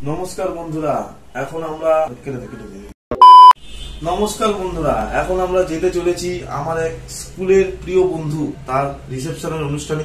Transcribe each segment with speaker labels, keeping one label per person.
Speaker 1: নমস্কার বন্ধুরা, এখন আমরা যেতে চলেছি আমার এক স্কুলের প্রিয় বন্ধু তার রিসেপশনের অনুষ্ঠানে।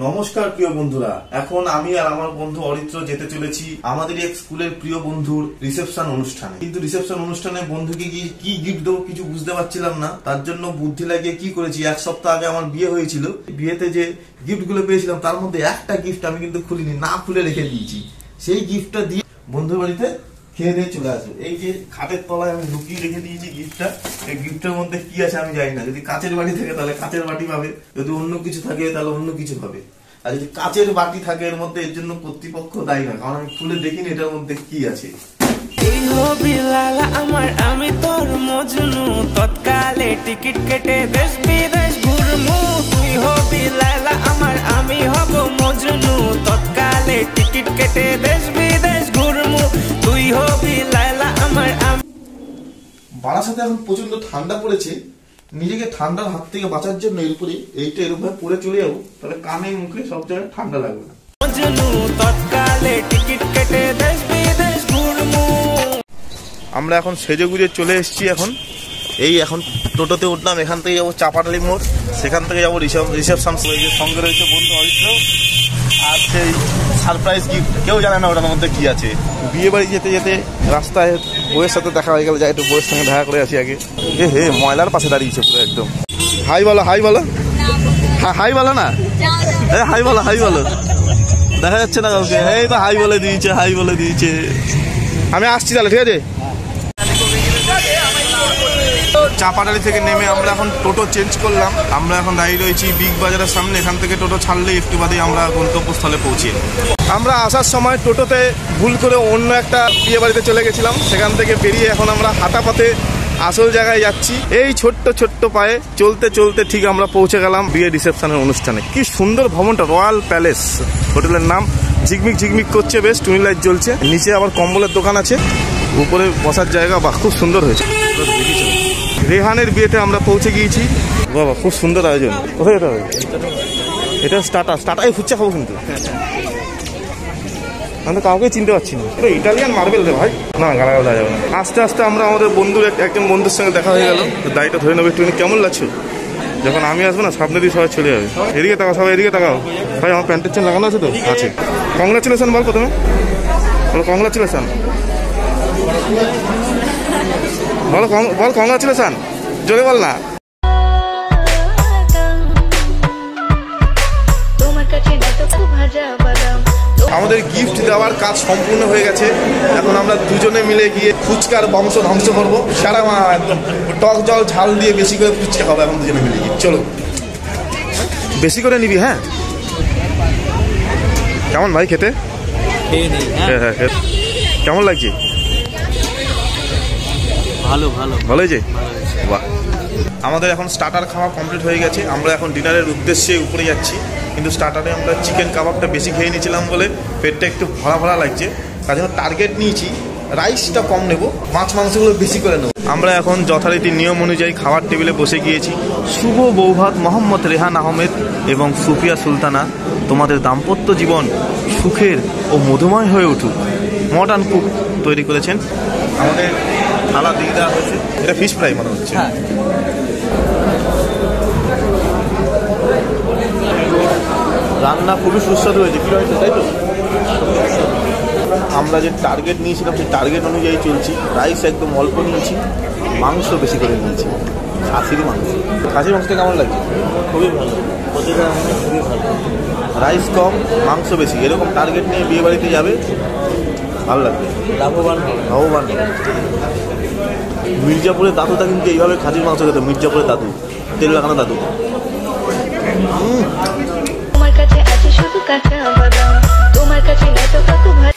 Speaker 1: নমস্কার প্রিয় বন্ধুরা, এখন আমি আর আমার বন্ধু অরিত্র যেতে চলেছি আমাদের এক স্কুলের প্রিয় বন্ধুর রিসেপশন অনুষ্ঠানে। কিন্তু রিসেপশন অনুষ্ঠানে বন্ধুকে কি গিফট দেবো কিছু বুঝতে পারছিলাম না। তার জন্য বুদ্ধি লাগিয়ে কি করেছি, এক সপ্তাহ আগে আমার বিয়ে হয়েছিল, বিয়েতে যে গিফট গুলো পেয়েছিলাম তার মধ্যে একটা গিফট আমি কিন্তু খুলিনি, না খুলে রেখে দিয়েছি। সেই গিফটটা দিয়ে বন্ধুর বাড়িতে খেয়ে দিয়ে চলে আসবো। এই যে খাটের তলায় আমি লুকিয়ে রেখে দিয়েছি গিফটটা। এই গিফটের মধ্যে কি আছে আমি জানি না। যদি কাচের বাটি থাকে তাহলে কাচের বাটি পাবে, যদি অন্য কিছু থাকে তাহলে অন্য কিছু পাবে। আর যদি কাচের বাটি থাকে এর মধ্যে, এর জন্য কর্তৃপক্ষ দায়ী না, কারণ আমি খুলে দেখিনি এটার মধ্যে কি আছে।
Speaker 2: তুই হবি লালা আমার, আমি তোর মজনু, তৎকালে টিকিট কেটে দেশ বিদেশ ঘুরমু। তুই হবি লালা আমার, আমি হব মজনু, তৎকালে টিকিট কেটে দেশ বিদেশ ঘুরমু। তুই হবি লালা আমার।
Speaker 1: বারাসাতে এখন প্রচন্ড ঠান্ডা পড়েছে, নিজেকে ঠান্ডার হাত থেকে বাঁচার জন্য এরপরে এইটা এরকম ভাবে পরে চলে যাবো, তাহলে কানে মুখে সব জায়গায় ঠান্ডা লাগবে না। আমরা এখন সেজে গুজে চলে এসেছি। এখন টোটোতে উঠলাম, এখান থেকে যাবো চাপাটালি মোড়, সেখান থেকে যাবো রিসেপশন। সঙ্গে রয়েছে বন্ধু অরিত্র আর সেই সারপ্রাইজ গিফট, কেউ জানে না ওটার মধ্যে কি আছে। বিয়ে বাড়ি যেতে যেতে রাস্তায় বউয়ের সাথে দেখা হয়ে গেল, যাই একটু বউয়ের সঙ্গে দেখা করে আসি আগে। হে ময়লার পাশে দাঁড়িয়েছে পুরো একদম। হাই বলো হাই বলো হাই বলো না, হাই বলো দেখা যাচ্ছে না কাউকে। এই তো হাই বলে দিয়েছে। আমি আসছি তাহলে, ঠিক আছে। চাপাডালি থেকে নেমে আমরা এখন টোটো চেঞ্জ করলাম। আমরা এখন দাঁড়িয়ে রয়েছি বিগ বাজারের সামনে। এখান থেকে টোটো ছাড়লে একটু বাদে আমরা গন্তব্যস্থলে পৌঁছি। আমরা আসার সময় টোটোতে ভুল করে অন্য একটা বিয়ে বাড়িতে চলে গেছিলাম, সেখান থেকে বেরিয়ে এখন আমরা হাঁটা পথে আসল জায়গায় যাচ্ছি। এই ছোট্ট পায়ে চলতে চলতে ঠিক আমরা পৌঁছে গেলাম বিয়ে রিসেপশনের অনুষ্ঠানে। কি সুন্দর ভবনটা, রয়্যাল প্যালেস হোটেলের নাম। ঝিকমিক করছে, বেশ টুনি লাইট জ্বলছে, নিচে আবার কম্বলের দোকান আছে, উপরে বসার জায়গা। বাহ, খুব সুন্দর হয়েছে। রেহানের বিয়েতে আমরা পৌঁছে গিয়েছি। বাবা, খুব সুন্দর আয়োজন। কোথায় যেতে হবে? এটা স্টার্টার ফুচকা খাবো, কিন্তু আমি তো কাউকে চিনতে পারছি না। ইটালিয়ান মার্বেল রে ভাই, না গালাগাল দেওয়া যাবে না। আস্তে আস্তে আমরা আমাদের বন্ধুর একজন বন্ধুর সঙ্গে দেখা হয়ে গেল। দাড়িটা ধরে নেবে একটু। কেমন লাগছে? যখন আমি আসবো না সামনে দিয়ে সবাই চলে যাবে। এদিকে তাকাও, সবাই এদিকে তাকাও। ভাই আমার প্যান্টের চেন লাগানো আছে তো? আছে। কংগ্রাচুলেশন বল প্রথমে, বলো কংগ্রাচুলেশন, বল কংগ্রাচুলেশন, জোরে বল না। আমাদের গিফট দেওয়ার কাজ সম্পূর্ণ হয়ে গেছে। এখন আমরা দুজনে মিলে গিয়ে ফুচকার বংশ ধ্বংস করবো। সারা একদম টক জল ঝাল দিয়ে বেশি করে ফুচকা খাবো এখন দুজনে মিলে গিয়ে। চলো, বেশি করে নিবি। হ্যাঁ, কেমন ভাই খেতে? হ্যাঁ, কেমন লাগছে? ভালো হয়েছে। বাহ, আমাদের এখন স্টার্টার খাওয়া কমপ্লিট হয়ে গেছে। আমরা এখন ডিনারের উদ্দেশ্যে উপরে যাচ্ছি, কিন্তু স্টার্টারে আমরা চিকেন কাবাবটা বেশি খেয়ে নিয়েছিলাম বলে পেটটা একটু ভরা লাগছে। তার জন্য টার্গেট নিয়েছি রাইসটা কম নেব, মাছ মাংসগুলো বেশি করে নেব। আমরা এখন যথারীতি নিয়ম অনুযায়ী খাওয়ার টেবিলে বসে গিয়েছি। শুভ বৌভাত মোহাম্মদ রেহান আহমেদ এবং সুফিয়া সুলতানা, তোমাদের দাম্পত্য জীবন সুখের ও মধুময় হয়ে উঠুক। মডার্ন কুক তৈরি করেছেন। আমাদের থালা দিয়ে দেওয়া হয়েছে, এটা ফিশ ফ্রাই মনে হচ্ছে। রান্না খুবই সুস্বাদু হয়েছে, কি হয়েছে তাই তো? আমরা যে টার্গেট নিয়েছিলাম সেই টার্গেট অনুযায়ী চলছি। রাইস একদম অল্প নিয়েছি, মাংস বেশি করে নিয়েছি। খাসির মাংসটা কেমন লাগছে? খুবই ভালো, খুবই ভালো। রাইস কম, মাংস বেশি, এরকম টার্গেট নিয়ে বিয়ে বাড়িতে যাবে, ভালো লাগবে, লাভবান। মির্জাপুরের দাদুটা কিন্তু এইভাবে খাসির মাংস খেতে, মির্জাপুরের দাদু, তেল লাগানো দাদু। তোমার কাছে আছে শুধু কাঁচা বাদাম, তোমার কাছে এত কত ভাই।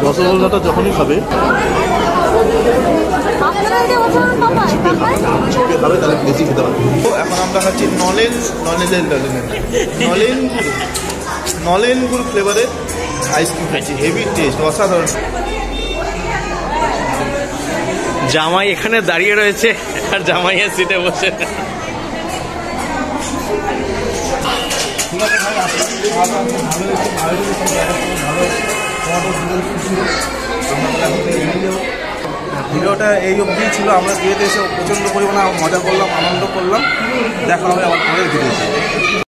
Speaker 1: রসগোল্লাটা যখনই খাবে খাবে তাহলে বেশি খেতে পারবে। এখন আমরা খাচ্ছি নলেন গুড় ফ্লেভারের আইসক্রিম খাচ্ছি। হেভি টেস্ট, অসাধারণ।
Speaker 3: জামাই এখানে দাঁড়িয়ে রয়েছে আর জামাইয়ের সিটে বসে।
Speaker 1: ঠিক আছে ভাই, আসলে ভালো হয়েছে, ভালো ভিডিওটা এই অবধি ছিল। আমরা বিয়েতে এসে প্রচণ্ড পরিমাণে মজা করলাম, আনন্দ করলাম। দেখা হবে আবার পরের ভিডিওতে।